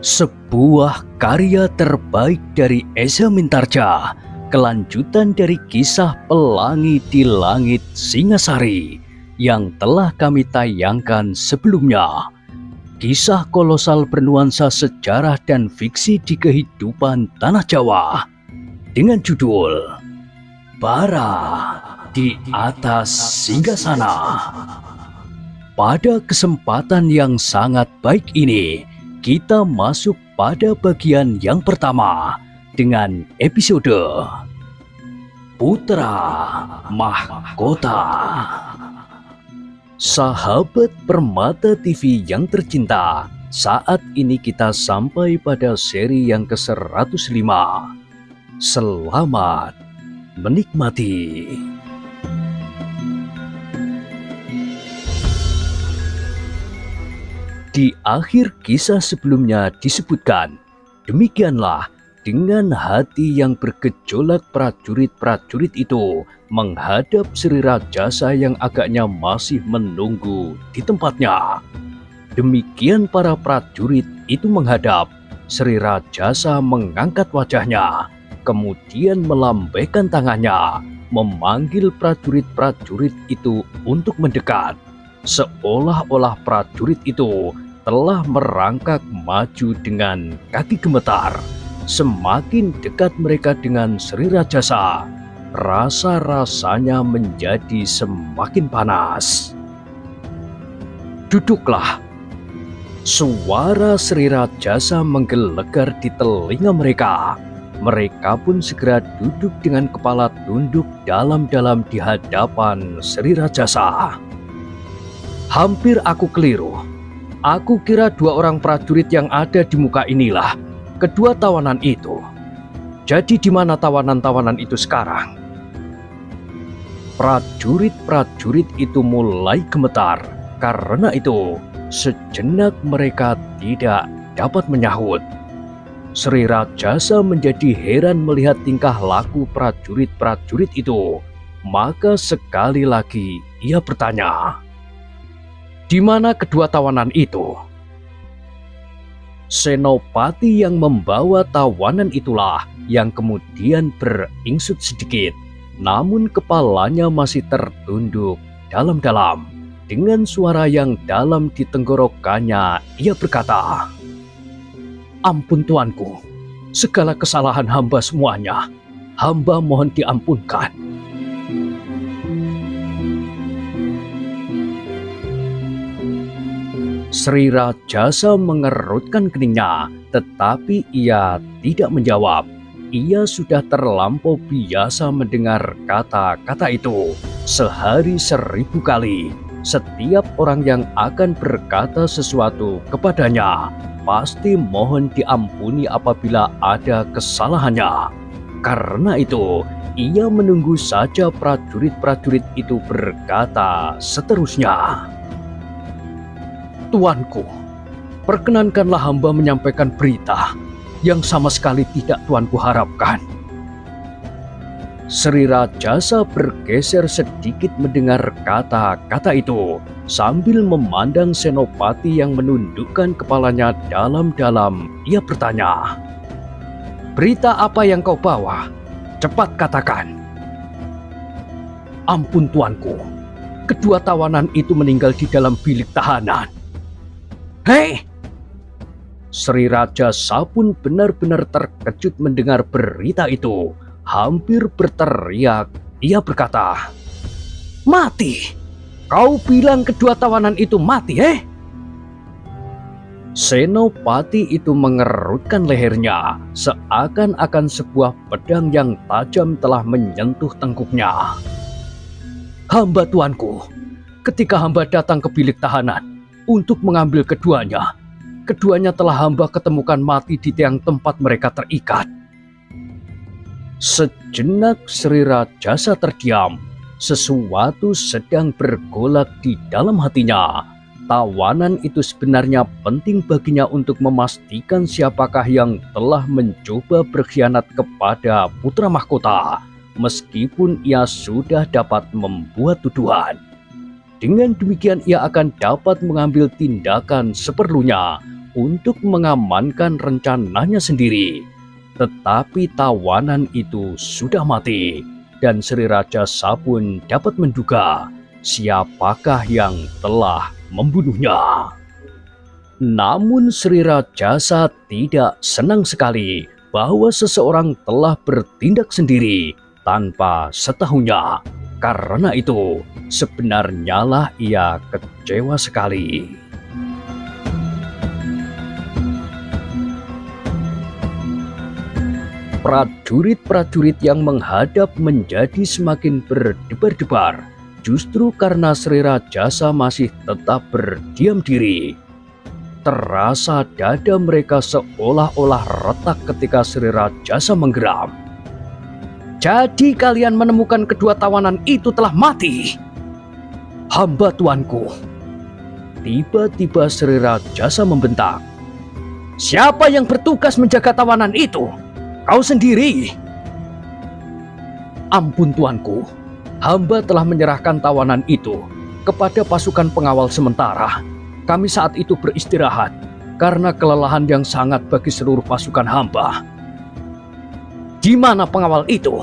Sebuah karya terbaik dari Eza Mintarja, kelanjutan dari kisah Pelangi di Langit Singasari yang telah kami tayangkan sebelumnya. Kisah kolosal bernuansa sejarah dan fiksi di kehidupan tanah Jawa dengan judul Bara di Atas Singgasana. Pada kesempatan yang sangat baik ini, kita masuk pada bagian yang pertama dengan episode Putra Mahkota. Sahabat Permata TV yang tercinta, saat ini kita sampai pada seri yang ke-105. Selamat menikmati. Di akhir kisah sebelumnya disebutkan, demikianlah dengan hati yang bergejolak prajurit-prajurit itu menghadap Sri Rajasa yang agaknya masih menunggu di tempatnya. Demikian para prajurit itu menghadap, Sri Rajasa mengangkat wajahnya, kemudian melambaikan tangannya, memanggil prajurit-prajurit itu untuk mendekat. Seolah-olah prajurit itu telah merangkak maju dengan kaki gemetar. Semakin dekat mereka dengan Sri Rajasa, rasa-rasanya menjadi semakin panas. Duduklah. Suara Sri Rajasa menggelegar di telinga mereka. Mereka pun segera duduk dengan kepala tunduk dalam-dalam di hadapan Sri Rajasa. Hampir aku keliru. Aku kira dua orang prajurit yang ada di muka inilah kedua tawanan itu. Jadi di mana tawanan-tawanan itu sekarang? Prajurit-prajurit itu mulai gemetar. Karena itu, sejenak mereka tidak dapat menyahut. Sri Rajasa menjadi heran melihat tingkah laku prajurit-prajurit itu. Maka sekali lagi ia bertanya, "Di mana kedua tawanan itu?" Senopati yang membawa tawanan itulah yang kemudian beringsut sedikit, namun kepalanya masih tertunduk dalam-dalam. Dengan suara yang dalam di tenggorokannya, ia berkata, "Ampun tuanku, segala kesalahan hamba semuanya, hamba mohon diampunkan." Sri Rajasa mengerutkan keningnya, tetapi ia tidak menjawab. Ia sudah terlampau biasa mendengar kata-kata itu. Sehari 1000 kali, setiap orang yang akan berkata sesuatu kepadanya pasti mohon diampuni apabila ada kesalahannya. Karena itu, ia menunggu saja prajurit-prajurit itu berkata seterusnya. "Tuanku, perkenankanlah hamba menyampaikan berita yang sama sekali tidak tuanku harapkan." Sri Rajasa bergeser sedikit mendengar kata-kata itu, sambil memandang Senopati yang menundukkan kepalanya dalam-dalam. Ia bertanya, "Berita apa yang kau bawa? Cepat katakan." "Ampun tuanku, kedua tawanan itu meninggal di dalam bilik tahanan." "Hei!" Sri Rajasa pun benar-benar terkejut mendengar berita itu. Hampir berteriak, ia berkata, "Mati? Kau bilang kedua tawanan itu mati, Senopati itu mengerutkan lehernya, seakan-akan sebuah pedang yang tajam telah menyentuh tengkuknya. "Hamba tuanku, ketika hamba datang ke bilik tahanan untuk mengambil keduanya telah hamba ketemukan mati di tiang tempat mereka terikat." Sejenak Sri Rajasa terdiam. Sesuatu sedang bergolak di dalam hatinya. Tawanan itu sebenarnya penting baginya untuk memastikan siapakah yang telah mencoba berkhianat kepada putra mahkota, meskipun ia sudah dapat membuat tuduhan. Dengan demikian ia akan dapat mengambil tindakan seperlunya untuk mengamankan rencananya sendiri. Tetapi tawanan itu sudah mati, dan Sri Rajasa pun dapat menduga siapakah yang telah membunuhnya. Namun Sri Rajasa tidak senang sekali bahwa seseorang telah bertindak sendiri tanpa setahunya. Karena itu, sebenarnya lah ia kecewa sekali. Prajurit-prajurit yang menghadap menjadi semakin berdebar-debar, justru karena Sri Rajasa masih tetap berdiam diri. Terasa dada mereka seolah-olah retak ketika Sri Rajasa menggeram. Jadi kalian menemukan kedua tawanan itu telah mati? Hamba tuanku. Tiba-tiba Sri Rajasa membentak. Siapa yang bertugas menjaga tawanan itu? Kau sendiri. Ampun tuanku, hamba telah menyerahkan tawanan itu kepada pasukan pengawal sementara. Kami saat itu beristirahat karena kelelahan yang sangat bagi seluruh pasukan hamba. Di mana pengawal itu?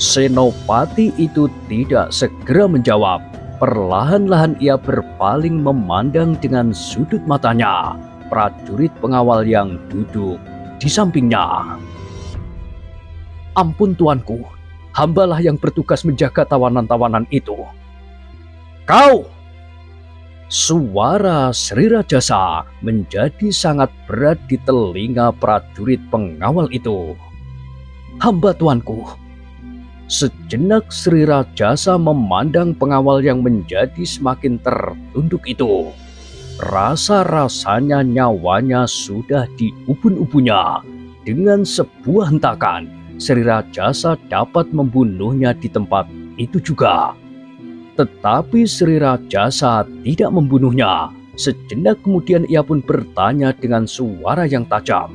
Senopati itu tidak segera menjawab. Perlahan-lahan ia berpaling memandang dengan sudut matanya prajurit pengawal yang duduk di sampingnya. Ampun tuanku, hambalah yang bertugas menjaga tawanan-tawanan itu. Kau! Suara Sri Rajasa menjadi sangat berat di telinga prajurit pengawal itu. Hamba tuanku. Sejenak Sri Rajasa memandang pengawal yang menjadi semakin tertunduk itu. Rasa-rasanya nyawanya sudah di ubun-ubunnya. Dengan sebuah hentakan, Sri Rajasa dapat membunuhnya di tempat itu juga. Tetapi Sri Rajasa tidak membunuhnya. Sejenak kemudian ia pun bertanya dengan suara yang tajam.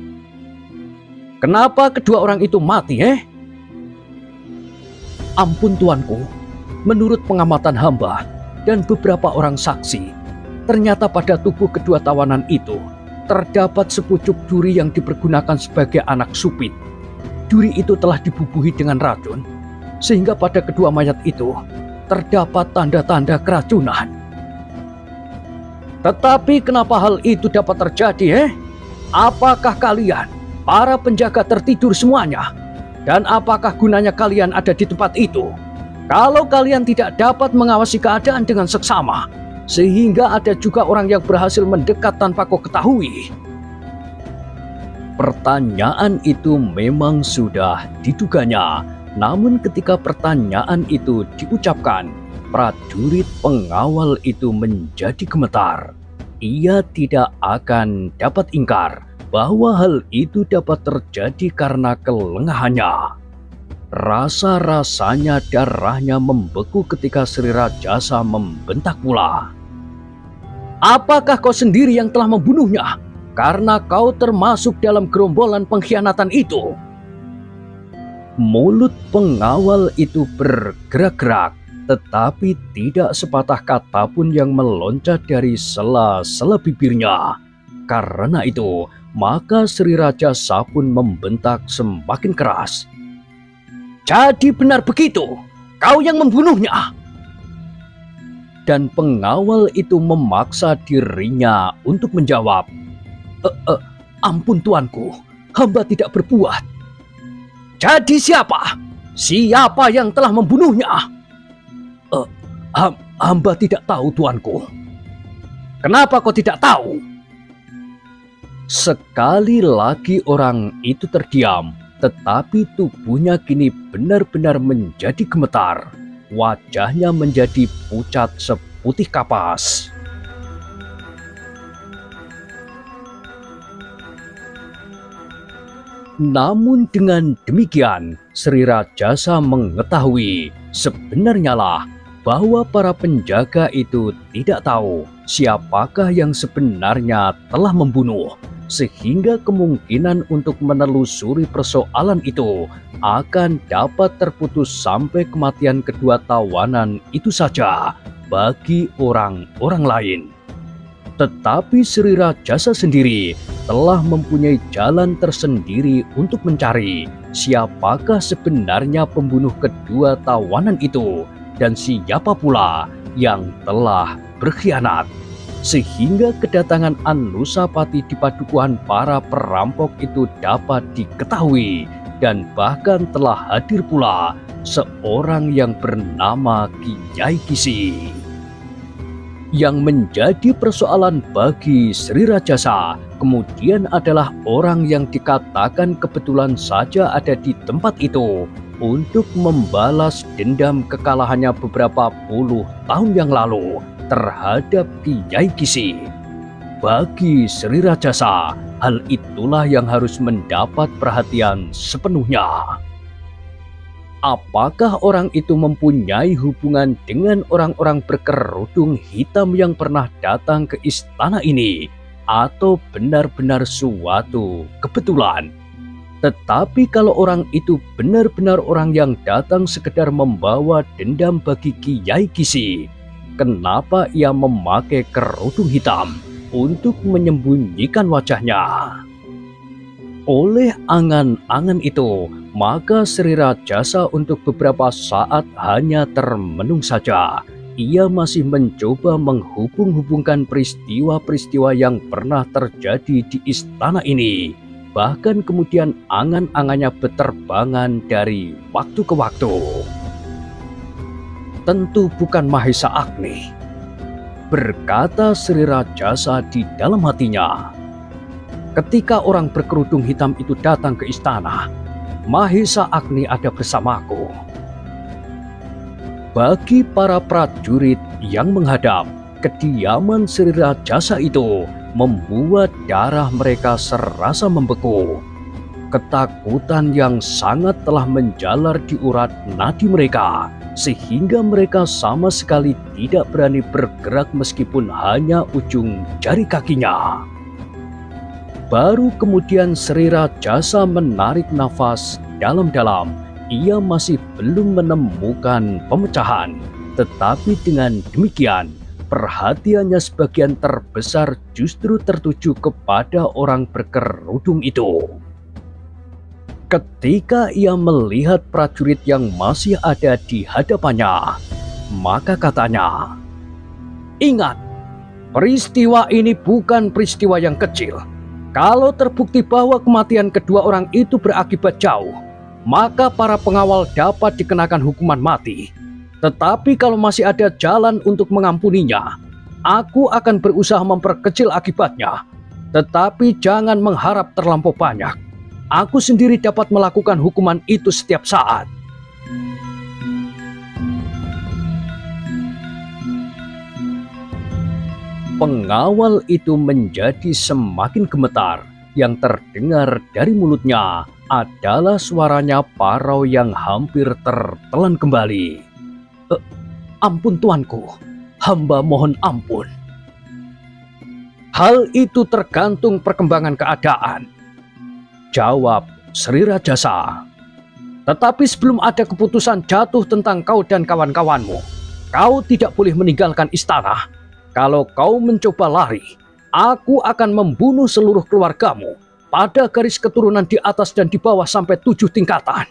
Kenapa kedua orang itu mati, Ampun tuanku, menurut pengamatan hamba dan beberapa orang saksi, ternyata pada tubuh kedua tawanan itu terdapat sepucuk duri yang dipergunakan sebagai anak supit. Duri itu telah dibubuhi dengan racun, sehingga pada kedua mayat itu terdapat tanda-tanda keracunan. Tetapi kenapa hal itu dapat terjadi, Apakah kalian, para penjaga tertidur semuanya? Dan apakah gunanya kalian ada di tempat itu? Kalau kalian tidak dapat mengawasi keadaan dengan seksama, sehingga ada juga orang yang berhasil mendekat tanpa kau ketahui. Pertanyaan itu memang sudah diduganya, namun ketika pertanyaan itu diucapkan, prajurit pengawal itu menjadi gemetar. Ia tidak akan dapat ingkar bahwa hal itu dapat terjadi karena kelengahannya. Rasa-rasanya darahnya membeku ketika Sri Rajasa membentak pula. Apakah kau sendiri yang telah membunuhnya? Karena kau termasuk dalam gerombolan pengkhianatan itu. Mulut pengawal itu bergerak-gerak, tetapi tidak sepatah kata pun yang meloncat dari sela-sela bibirnya. Karena itu, maka Sri Rajasa pun membentak semakin keras. Jadi benar begitu, kau yang membunuhnya. Dan pengawal itu memaksa dirinya untuk menjawab. Ampun tuanku, hamba tidak berbuat. Jadi siapa? Siapa yang telah membunuhnya? Hamba tidak tahu tuanku. Kenapa kau tidak tahu? Sekali lagi orang itu terdiam, tetapi tubuhnya kini benar-benar menjadi gemetar. Wajahnya menjadi pucat seputih kapas. Namun dengan demikian, Sri Rajasa mengetahui sebenarnya lah bahwa para penjaga itu tidak tahu siapakah yang sebenarnya telah membunuh, sehingga kemungkinan untuk menelusuri persoalan itu akan dapat terputus sampai kematian kedua tawanan itu saja bagi orang-orang lain. Tetapi Sri Rajasa sendiri telah mempunyai jalan tersendiri untuk mencari siapakah sebenarnya pembunuh kedua tawanan itu dan siapa pula yang telah berkhianat. Sehingga kedatangan Anusapati di padukuhan para perampok itu dapat diketahui, dan bahkan telah hadir pula seorang yang bernama Kyai Kisi. Yang menjadi persoalan bagi Sri Rajasa kemudian adalah orang yang dikatakan kebetulan saja ada di tempat itu untuk membalas dendam kekalahannya beberapa puluh tahun yang lalu terhadap Kyai Kisi. Bagi Sri Rajasa, hal itulah yang harus mendapat perhatian sepenuhnya. Apakah orang itu mempunyai hubungan dengan orang-orang berkerudung hitam yang pernah datang ke istana ini, atau benar-benar suatu kebetulan? Tetapi kalau orang itu benar-benar orang yang datang sekedar membawa dendam bagi Kyai Kisi, kenapa ia memakai kerudung hitam untuk menyembunyikan wajahnya? Oleh angan-angan itu, maka Sri Rajasa untuk beberapa saat hanya termenung saja. Ia masih mencoba menghubung-hubungkan peristiwa-peristiwa yang pernah terjadi di istana ini. Bahkan kemudian angan-angannya berterbangan dari waktu ke waktu. Tentu bukan Mahesa Agni, berkata Sri Rajasa di dalam hatinya. Ketika orang berkerudung hitam itu datang ke istana, Mahesa Agni ada bersamaku. Bagi para prajurit yang menghadap, kediaman Sri Rajasa itu membuat darah mereka serasa membeku. Ketakutan yang sangat telah menjalar di urat nadi mereka, sehingga mereka sama sekali tidak berani bergerak meskipun hanya ujung jari kakinya. Baru kemudian Sri Rajasa menarik nafas dalam-dalam. Ia masih belum menemukan pemecahan, tetapi dengan demikian perhatiannya sebagian terbesar justru tertuju kepada orang berkerudung itu. Ketika ia melihat prajurit yang masih ada di hadapannya, maka katanya, "Ingat, peristiwa ini bukan peristiwa yang kecil. Kalau terbukti bahwa kematian kedua orang itu berakibat jauh, maka para pengawal dapat dikenakan hukuman mati. Tetapi kalau masih ada jalan untuk mengampuninya, aku akan berusaha memperkecil akibatnya. Tetapi jangan mengharap terlampau banyak. Aku sendiri dapat melakukan hukuman itu setiap saat." Pengawal itu menjadi semakin gemetar. Yang terdengar dari mulutnya adalah suaranya parau yang hampir tertelan kembali. "Ampun tuanku, hamba mohon ampun." "Hal itu tergantung perkembangan keadaan," jawab Sri Rajasa. "Tetapi sebelum ada keputusan jatuh tentang kau dan kawan-kawanmu, kau tidak boleh meninggalkan istana. Kalau kau mencoba lari, aku akan membunuh seluruh keluargamu pada garis keturunan di atas dan di bawah sampai 7 tingkatan."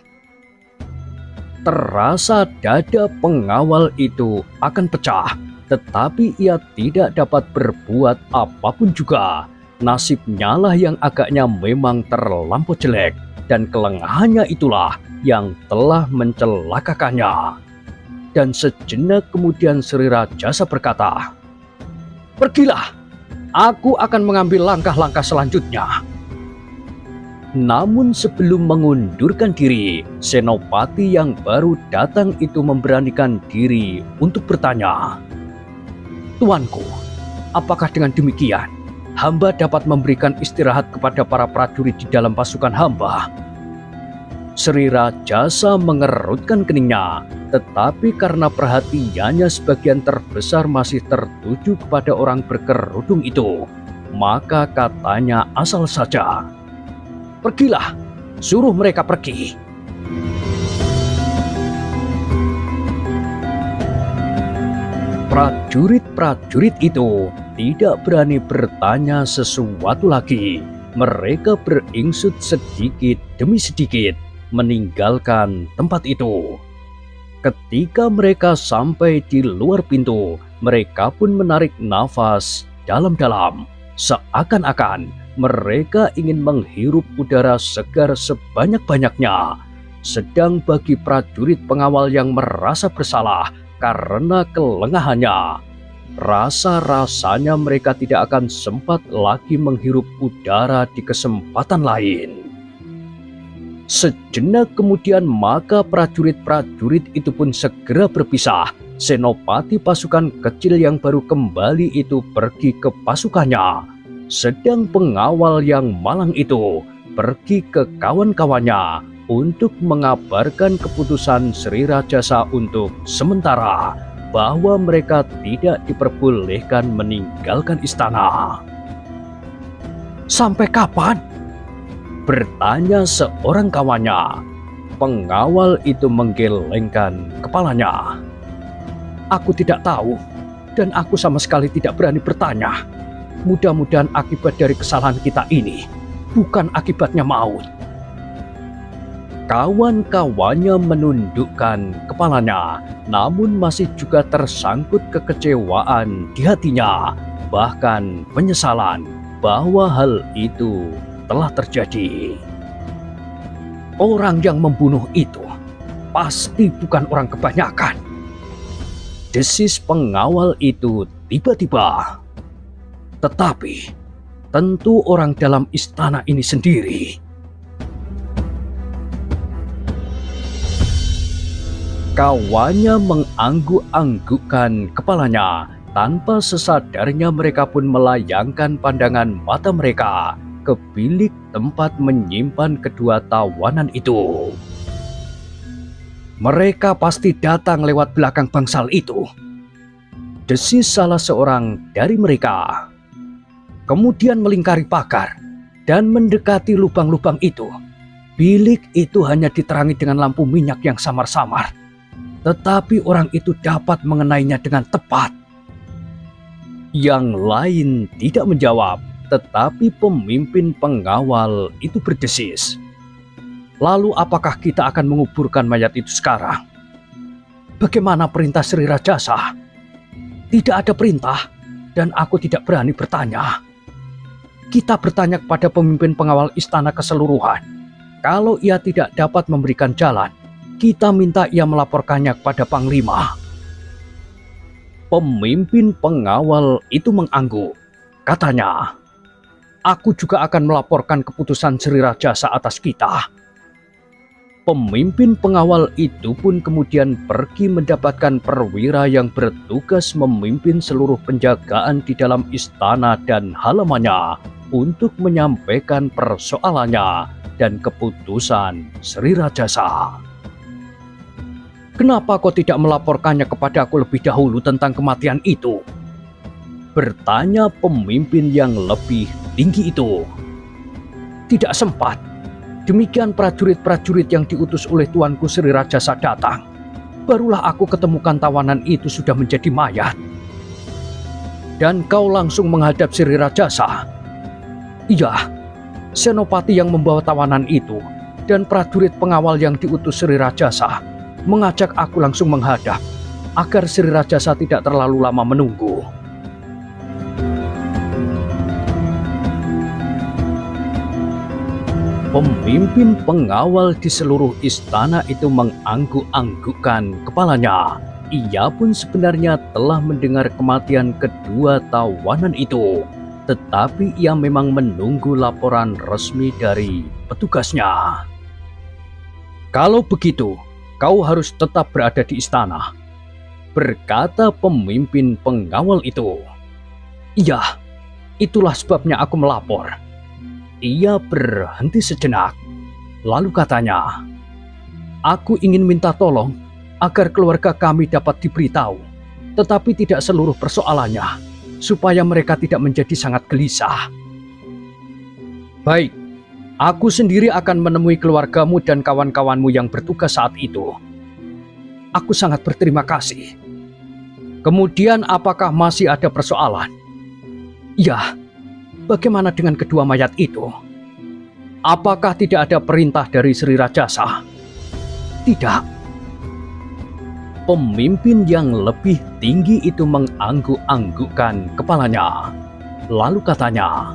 Terasa dada pengawal itu akan pecah, tetapi ia tidak dapat berbuat apapun juga. Nasibnya lah yang agaknya memang terlampau jelek, dan kelengahannya itulah yang telah mencelakakannya. Dan sejenak kemudian Sri Rajasa berkata, "Pergilah, aku akan mengambil langkah-langkah selanjutnya." Namun sebelum mengundurkan diri, Senopati yang baru datang itu memberanikan diri untuk bertanya, "Tuanku, apakah dengan demikian hamba dapat memberikan istirahat kepada para prajurit di dalam pasukan hamba?" Sri Rajasa mengerutkan keningnya, tetapi karena perhatiannya sebagian terbesar masih tertuju kepada orang berkerudung itu, maka katanya asal saja, "Pergilah, suruh mereka pergi." Prajurit-prajurit itu tidak berani bertanya sesuatu lagi. Mereka beringsut sedikit demi sedikit meninggalkan tempat itu. Ketika mereka sampai di luar pintu, mereka pun menarik nafas dalam-dalam. Seakan-akan mereka ingin menghirup udara segar sebanyak-banyaknya. Sedang bagi prajurit pengawal yang merasa bersalah karena kelengahannya, rasa-rasanya mereka tidak akan sempat lagi menghirup udara di kesempatan lain. Sejenak kemudian maka prajurit-prajurit itu pun segera berpisah. Senopati pasukan kecil yang baru kembali itu pergi ke pasukannya. Sedang pengawal yang malang itu pergi ke kawan-kawannya untuk mengabarkan keputusan Sri Rajasa untuk sementara bahwa mereka tidak diperbolehkan meninggalkan istana. "Sampai kapan?" bertanya seorang kawannya. Pengawal itu menggelengkan kepalanya. "Aku tidak tahu, dan aku sama sekali tidak berani bertanya. Mudah-mudahan akibat dari kesalahan kita ini bukan akibatnya maut." Kawan-kawannya menundukkan kepalanya, namun masih juga tersangkut kekecewaan di hatinya, bahkan penyesalan bahwa hal itu telah terjadi. "Orang yang membunuh itu pasti bukan orang kebanyakan," desis pengawal itu tiba-tiba. "Tetapi tentu orang dalam istana ini sendiri." Kawannya mengangguk-anggukkan kepalanya. Tanpa sesadarnya mereka pun melayangkan pandangan mata mereka ke bilik tempat menyimpan kedua tawanan itu. "Mereka pasti datang lewat belakang bangsal itu," desis salah seorang dari mereka. Kemudian melingkari pagar dan mendekati lubang-lubang itu. Bilik itu hanya diterangi dengan lampu minyak yang samar-samar, tetapi orang itu dapat mengenainya dengan tepat. Yang lain tidak menjawab, tetapi pemimpin pengawal itu berdesis. "Lalu apakah kita akan menguburkan mayat itu sekarang? Bagaimana perintah Sri Rajasa?" "Tidak ada perintah, dan aku tidak berani bertanya. Kita bertanya kepada pemimpin pengawal istana keseluruhan. Kalau ia tidak dapat memberikan jalan, kita minta ia melaporkannya kepada Panglima." Pemimpin pengawal itu mengangguk. Katanya, "Aku juga akan melaporkan keputusan Sri Rajasa atas kita." Pemimpin pengawal itu pun kemudian pergi mendapatkan perwira yang bertugas memimpin seluruh penjagaan di dalam istana dan halamannya untuk menyampaikan persoalannya dan keputusan Sri Rajasa. "Kenapa kau tidak melaporkannya kepadaku lebih dahulu tentang kematian itu?" bertanya pemimpin yang lebih tinggi itu. "Tidak sempat. Demikian prajurit-prajurit yang diutus oleh tuanku Sri Rajasa datang. Barulah aku ketemukan tawanan itu sudah menjadi mayat." "Dan kau langsung menghadap Sri Rajasa?" "Iya, senopati yang membawa tawanan itu dan prajurit pengawal yang diutus Sri Rajasa mengajak aku langsung menghadap agar Sri Rajasa tidak terlalu lama menunggu." Pemimpin pengawal di seluruh istana itu mengangguk-anggukkan kepalanya. Ia pun sebenarnya telah mendengar kematian kedua tawanan itu, tetapi ia memang menunggu laporan resmi dari petugasnya. "Kalau begitu, kau harus tetap berada di istana," berkata pemimpin pengawal itu. "Iya, itulah sebabnya aku melapor." Ia berhenti sejenak, lalu katanya, "Aku ingin minta tolong agar keluarga kami dapat diberitahu, tetapi tidak seluruh persoalannya, supaya mereka tidak menjadi sangat gelisah." "Baik, aku sendiri akan menemui keluargamu dan kawan-kawanmu yang bertugas saat itu. Aku sangat berterima kasih." Kemudian apakah masih ada persoalan? Ya, bagaimana dengan kedua mayat itu? Apakah tidak ada perintah dari Sri Rajasa? Tidak. Pemimpin yang lebih tinggi itu mengangguk-anggukkan kepalanya. Lalu katanya,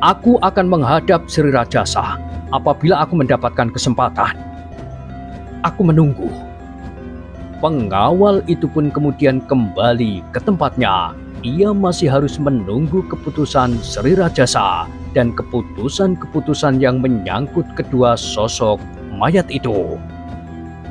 "Aku akan menghadap Sri Rajasa apabila aku mendapatkan kesempatan. Aku menunggu." Pengawal itu pun kemudian kembali ke tempatnya. Ia masih harus menunggu keputusan Sri Rajasa dan keputusan-keputusan yang menyangkut kedua sosok mayat itu.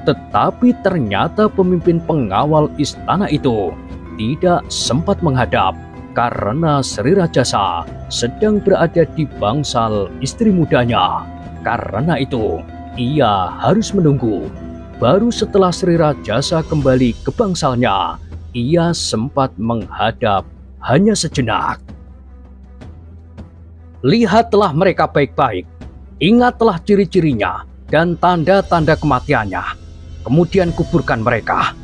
Tetapi ternyata pemimpin pengawal istana itu tidak sempat menghadap karena Sri Rajasa sedang berada di bangsal istri mudanya. Karena itu, ia harus menunggu. Baru setelah Sri Rajasa kembali ke bangsalnya, ia sempat menghadap hanya sejenak. Lihatlah mereka baik-baik, ingatlah ciri-cirinya dan tanda-tanda kematiannya, kemudian kuburkan mereka.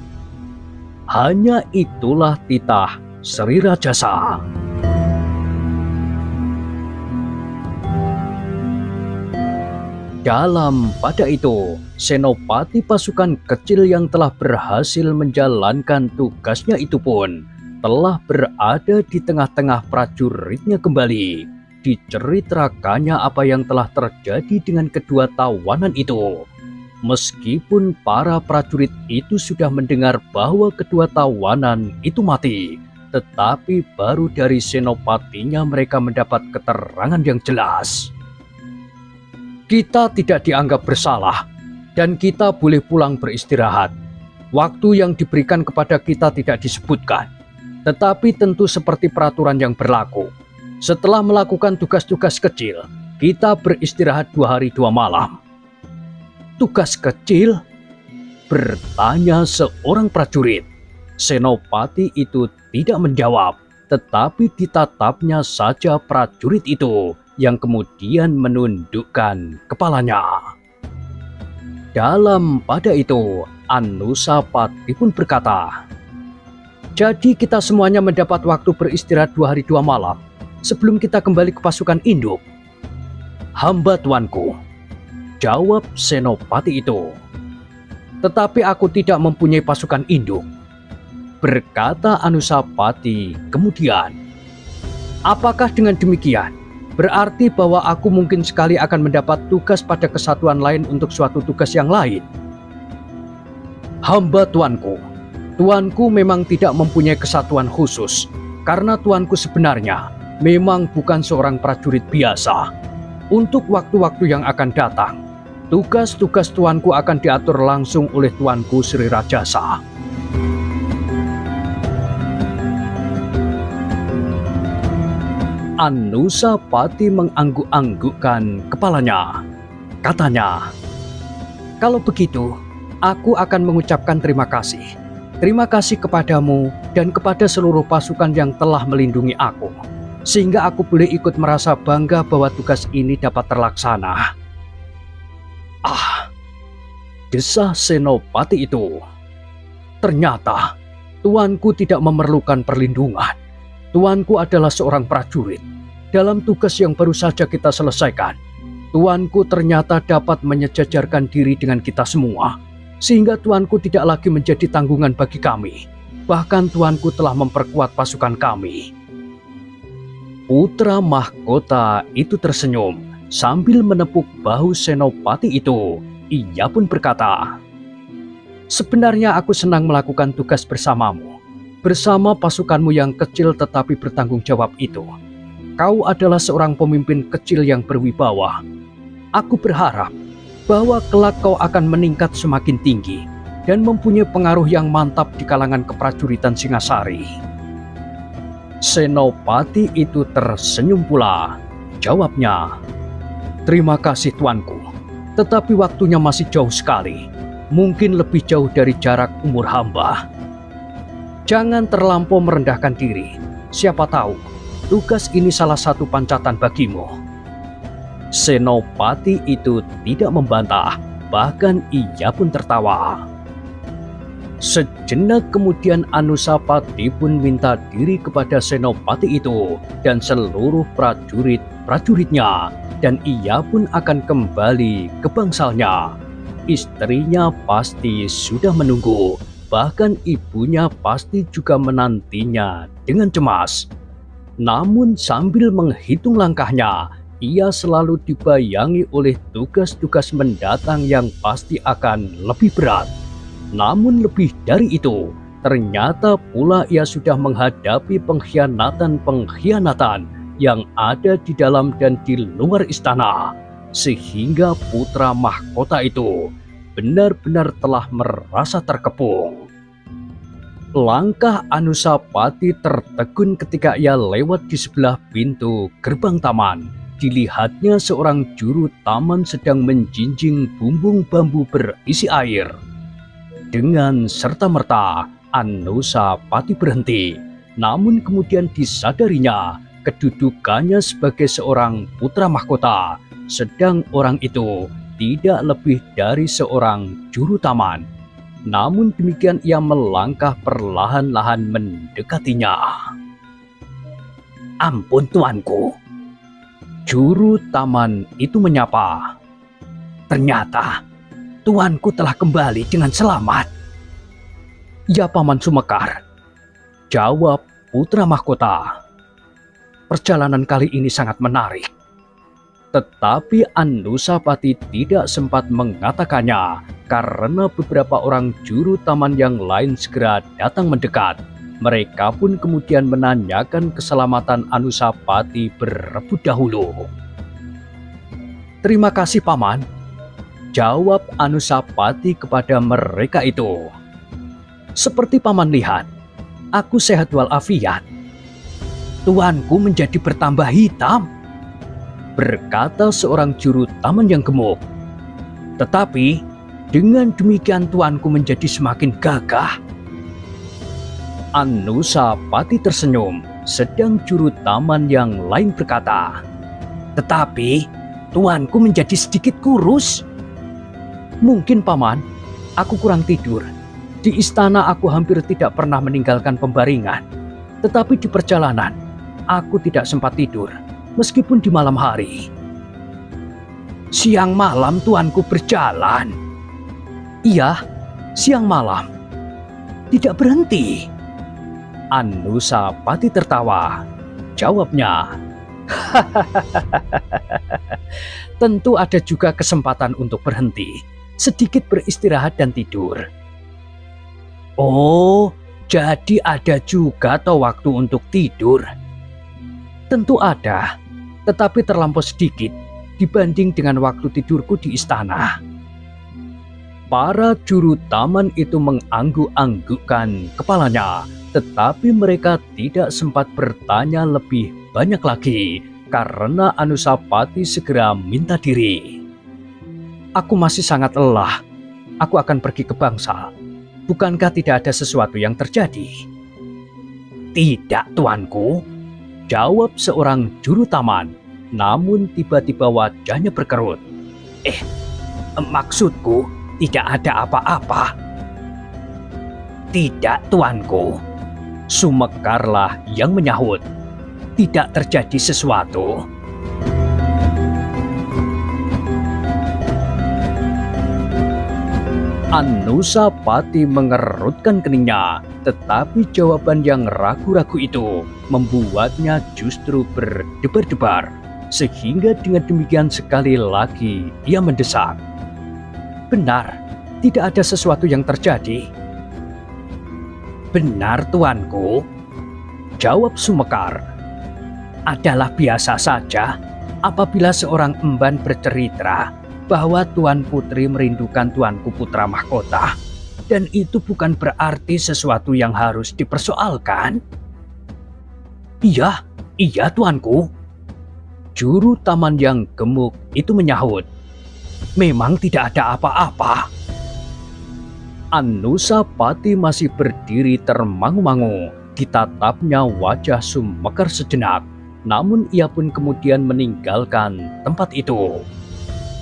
Hanya itulah titah Sri Rajasa. Dalam pada itu, senopati pasukan kecil yang telah berhasil menjalankan tugasnya itu pun telah berada di tengah-tengah prajuritnya kembali. Diceritakannya apa yang telah terjadi dengan kedua tawanan itu. Meskipun para prajurit itu sudah mendengar bahwa kedua tawanan itu mati, tetapi baru dari senopatinya mereka mendapat keterangan yang jelas. Kita tidak dianggap bersalah, dan kita boleh pulang beristirahat. Waktu yang diberikan kepada kita tidak disebutkan, tetapi tentu seperti peraturan yang berlaku. Setelah melakukan tugas-tugas kecil, kita beristirahat 2 hari 2 malam. Tugas kecil? Bertanya seorang prajurit. Senopati itu tidak menjawab, tetapi ditatapnya saja prajurit itu yang kemudian menundukkan kepalanya. Dalam pada itu, Anusapati pun berkata, "Jadi kita semuanya mendapat waktu beristirahat 2 hari 2 malam sebelum kita kembali ke pasukan induk?" "Hamba tuanku," jawab senopati itu. "Tetapi aku tidak mempunyai pasukan induk," berkata Anusapati kemudian. "Apakah dengan demikian berarti bahwa aku mungkin sekali akan mendapat tugas pada kesatuan lain untuk suatu tugas yang lain?" "Hamba tuanku, tuanku memang tidak mempunyai kesatuan khusus, karena tuanku sebenarnya memang bukan seorang prajurit biasa. Untuk waktu-waktu yang akan datang, tugas-tugas tuanku akan diatur langsung oleh tuanku Sri Rajasa." Anusapati mengangguk-anggukkan kepalanya. Katanya, "Kalau begitu, aku akan mengucapkan terima kasih. Terima kasih kepadamu dan kepada seluruh pasukan yang telah melindungi aku, sehingga aku boleh ikut merasa bangga bahwa tugas ini dapat terlaksana." "Ah," desah senopati itu. "Ternyata tuanku tidak memerlukan perlindungan. Tuanku adalah seorang prajurit. Dalam tugas yang baru saja kita selesaikan, tuanku ternyata dapat menyejajarkan diri dengan kita semua, sehingga tuanku tidak lagi menjadi tanggungan bagi kami. Bahkan tuanku telah memperkuat pasukan kami." Putra mahkota itu tersenyum sambil menepuk bahu senopati itu. Ia pun berkata, "Sebenarnya aku senang melakukan tugas bersamamu, bersama pasukanmu yang kecil tetapi bertanggung jawab itu. Kau adalah seorang pemimpin kecil yang berwibawa. Aku berharap bahwa kelak kau akan meningkat semakin tinggi dan mempunyai pengaruh yang mantap di kalangan keprajuritan Singasari." Senopati itu tersenyum pula. Jawabnya, "Terima kasih tuanku, tetapi waktunya masih jauh sekali. Mungkin lebih jauh dari jarak umur hamba. Jangan terlampau merendahkan diri. Siapa tahu tugas ini salah satu pancatan bagimu." Senopati itu tidak membantah, bahkan ia pun tertawa. Sejak Sejenak kemudian Anusapati pun minta diri kepada Senopati itu dan seluruh prajurit-prajuritnya, dan ia pun akan kembali ke bangsalnya. Istrinya pasti sudah menunggu, bahkan ibunya pasti juga menantinya dengan cemas. Namun sambil menghitung langkahnya, ia selalu dibayangi oleh tugas-tugas mendatang yang pasti akan lebih berat. Namun lebih dari itu, ternyata pula ia sudah menghadapi pengkhianatan-pengkhianatan yang ada di dalam dan di luar istana, sehingga putra mahkota itu benar-benar telah merasa terkepung. Langkah Anusapati tertegun ketika ia lewat di sebelah pintu gerbang taman. Dilihatnya seorang juru taman sedang menjinjing bumbung bambu berisi air. Dengan serta-merta, Anusapati berhenti. Namun kemudian disadarinya kedudukannya sebagai seorang putra mahkota, sedang orang itu tidak lebih dari seorang juru taman. Namun demikian ia melangkah perlahan-lahan mendekatinya. "Ampun tuanku," juru taman itu menyapa. "Ternyata tuanku telah kembali dengan selamat." "Ya Paman Sumekar," jawab putra mahkota. "Perjalanan kali ini sangat menarik." Tetapi Anusapati tidak sempat mengatakannya karena beberapa orang juru taman yang lain segera datang mendekat. Mereka pun kemudian menanyakan keselamatan Anusapati berebut dahulu. "Terima kasih Paman," jawab Anusapati kepada mereka itu. "Seperti Paman lihat, aku sehat walafiat." "Tuanku menjadi bertambah hitam," berkata seorang juru taman yang gemuk. "Tetapi dengan demikian tuanku menjadi semakin gagah." Anusapati tersenyum, sedang juru taman yang lain berkata, "Tetapi tuanku menjadi sedikit kurus." "Mungkin Paman, aku kurang tidur. Di istana aku hampir tidak pernah meninggalkan pembaringan. Tetapi di perjalanan, aku tidak sempat tidur. Meskipun di malam hari." "Siang malam tuanku berjalan?" "Iya, siang malam. Tidak berhenti." Anusapati tertawa. Jawabnya, "Tentu ada juga kesempatan untuk berhenti, sedikit beristirahat dan tidur." "Oh, jadi ada juga toh waktu untuk tidur?" "Tentu ada, tetapi terlampau sedikit dibanding dengan waktu tidurku di istana." Para juru taman itu mengangguk-anggukkan kepalanya, tetapi mereka tidak sempat bertanya lebih banyak lagi karena Anusapati segera minta diri. "Aku masih sangat lelah. Aku akan pergi ke bangsal. Bukankah tidak ada sesuatu yang terjadi?" "Tidak, tuanku," jawab seorang juru taman, namun tiba-tiba wajahnya berkerut. Maksudku tidak ada apa-apa." "Tidak, tuanku," Sumekarlah yang menyahut. "Tidak terjadi sesuatu." Anusapati mengerutkan keningnya, tetapi jawaban yang ragu-ragu itu membuatnya justru berdebar-debar, sehingga dengan demikian sekali lagi ia mendesak. "Benar, tidak ada sesuatu yang terjadi." "Benar tuanku," jawab Sumekar. "Adalah biasa saja apabila seorang emban bercerita bahwa Tuan Putri merindukan tuanku putra mahkota, dan itu bukan berarti sesuatu yang harus dipersoalkan." Iya tuanku," juru taman yang gemuk itu menyahut. "Memang tidak ada apa-apa." Anusapati masih berdiri termangu-mangu. Ditatapnya wajah Sumekar sejenak, namun ia pun kemudian meninggalkan tempat itu.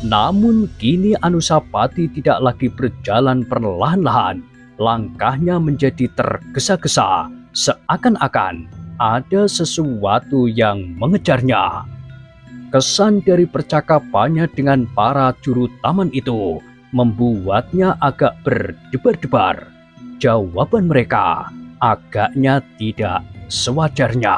Namun kini Anusapati tidak lagi berjalan perlahan-lahan. langkahnya menjadi tergesa-gesa, seakan-akan ada sesuatu yang mengejarnya. Kesan dari percakapannya dengan para juru taman itu membuatnya agak berdebar-debar. Jawaban mereka agaknya tidak sewajarnya.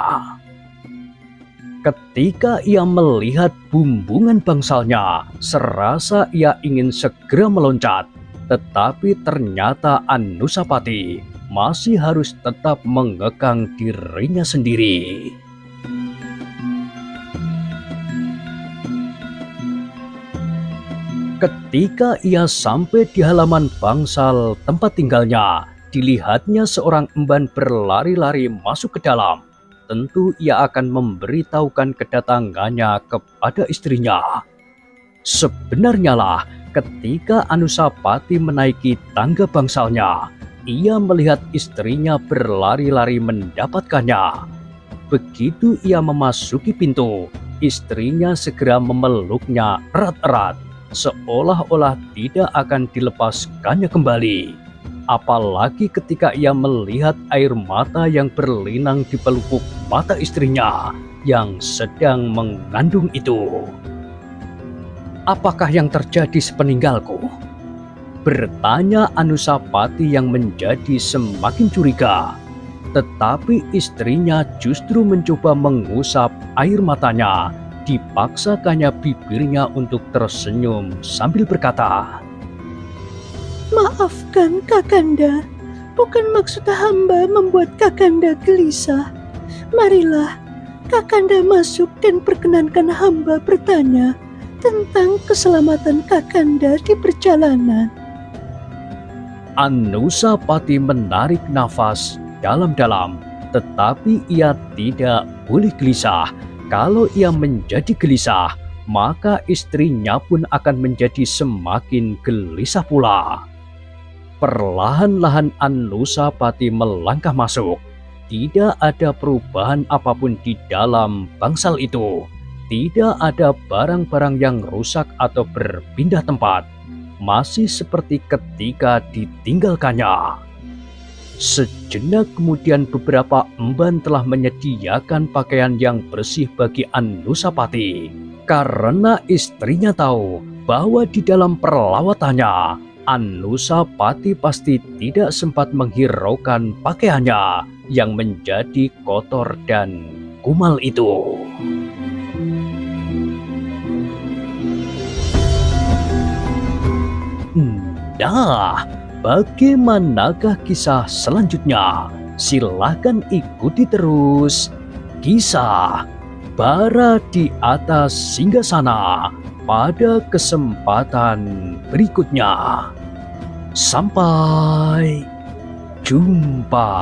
Ketika ia melihat bumbungan bangsalnya, serasa ia ingin segera meloncat, tetapi ternyata Anusapati masih harus tetap mengekang dirinya sendiri. Ketika ia sampai di halaman bangsal tempat tinggalnya, dilihatnya seorang emban berlari-lari masuk ke dalam. Tentu ia akan memberitahukan kedatangannya kepada istrinya. Sebenarnya lah, ketika Anusapati menaiki tangga bangsalnya, ia melihat istrinya berlari-lari mendapatkannya. Begitu ia memasuki pintu, istrinya segera memeluknya erat-erat, seolah-olah tidak akan dilepaskannya kembali. Apalagi ketika ia melihat air mata yang berlinang di pelupuk mata istrinya yang sedang mengandung itu. "Apakah yang terjadi sepeninggalku?" bertanya Anusapati yang menjadi semakin curiga. Tetapi istrinya justru mencoba mengusap air matanya. Dipaksakannya bibirnya untuk tersenyum sambil berkata, "Maafkan Kakanda, bukan maksud hamba membuat Kakanda gelisah. Marilah, Kakanda masuk dan perkenankan hamba bertanya tentang keselamatan Kakanda di perjalanan." Anusapati menarik nafas dalam-dalam, tetapi ia tidak boleh gelisah. Kalau ia menjadi gelisah, maka istrinya pun akan menjadi semakin gelisah pula. Perlahan-lahan Anusapati melangkah masuk. Tidak ada perubahan apapun di dalam bangsal itu. Tidak ada barang-barang yang rusak atau berpindah tempat. Masih seperti ketika ditinggalkannya. Sejenak kemudian beberapa emban telah menyediakan pakaian yang bersih bagi Anusapati. Karena istrinya tahu bahwa di dalam perlawatannya, Anusapati pasti tidak sempat menghiraukan pakaiannya yang menjadi kotor dan kumal itu. Nah, bagaimanakah kisah selanjutnya? Silahkan ikuti terus kisah Bara di Atas Singgasana pada kesempatan berikutnya. Sampai jumpa.